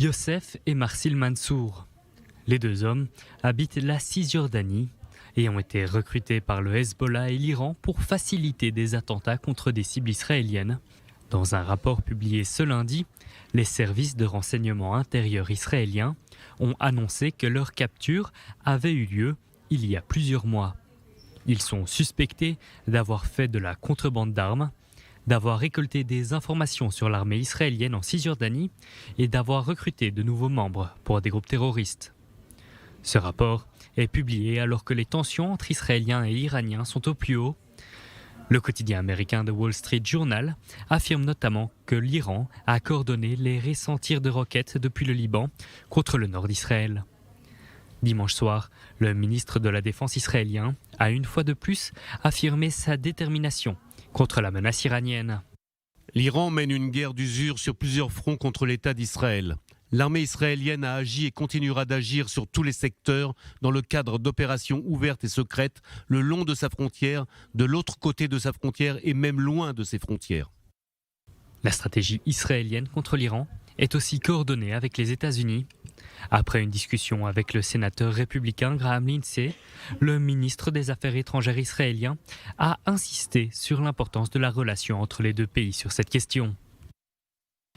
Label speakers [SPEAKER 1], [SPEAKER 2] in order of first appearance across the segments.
[SPEAKER 1] Youssef et Marsil Mansour. Les deux hommes habitent la Cisjordanie et ont été recrutés par le Hezbollah et l'Iran pour faciliter des attentats contre des cibles israéliennes. Dans un rapport publié ce lundi, les services de renseignement intérieur israéliens ont annoncé que leur capture avait eu lieu il y a plusieurs mois. Ils sont suspectés d'avoir fait de la contrebande d'armes, d'avoir récolté des informations sur l'armée israélienne en Cisjordanie et d'avoir recruté de nouveaux membres pour des groupes terroristes. Ce rapport est publié alors que les tensions entre Israéliens et Iraniens sont au plus haut. Le quotidien américain The Wall Street Journal affirme notamment que l'Iran a coordonné les récents tirs de roquettes depuis le Liban contre le nord d'Israël. Dimanche soir, le ministre de la Défense israélien a une fois de plus affirmé sa détermination contre la menace iranienne.
[SPEAKER 2] L'Iran mène une guerre d'usure sur plusieurs fronts contre l'État d'Israël. L'armée israélienne a agi et continuera d'agir sur tous les secteurs dans le cadre d'opérations ouvertes et secrètes le long de sa frontière, de l'autre côté de sa frontière et même loin de ses frontières.
[SPEAKER 1] La stratégie israélienne contre l'Iran est aussi coordonnée avec les États-Unis. Après une discussion avec le sénateur républicain Graham Lindsay, le ministre des Affaires étrangères israélien a insisté sur l'importance de la relation entre les deux pays sur cette question.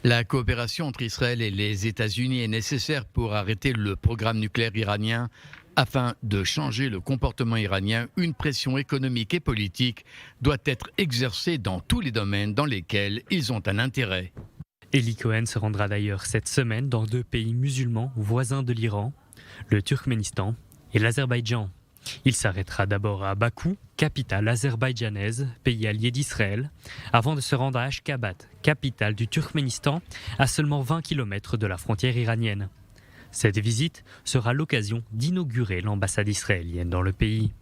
[SPEAKER 3] La coopération entre Israël et les États-Unis est nécessaire pour arrêter le programme nucléaire iranien. Afin de changer le comportement iranien, une pression économique et politique doit être exercée dans tous les domaines dans lesquels ils ont un intérêt.
[SPEAKER 1] Eli Cohen se rendra d'ailleurs cette semaine dans deux pays musulmans voisins de l'Iran, le Turkménistan et l'Azerbaïdjan. Il s'arrêtera d'abord à Bakou, capitale azerbaïdjanaise, pays allié d'Israël, avant de se rendre à Ashgabat, capitale du Turkménistan, à seulement 20 km de la frontière iranienne. Cette visite sera l'occasion d'inaugurer l'ambassade israélienne dans le pays.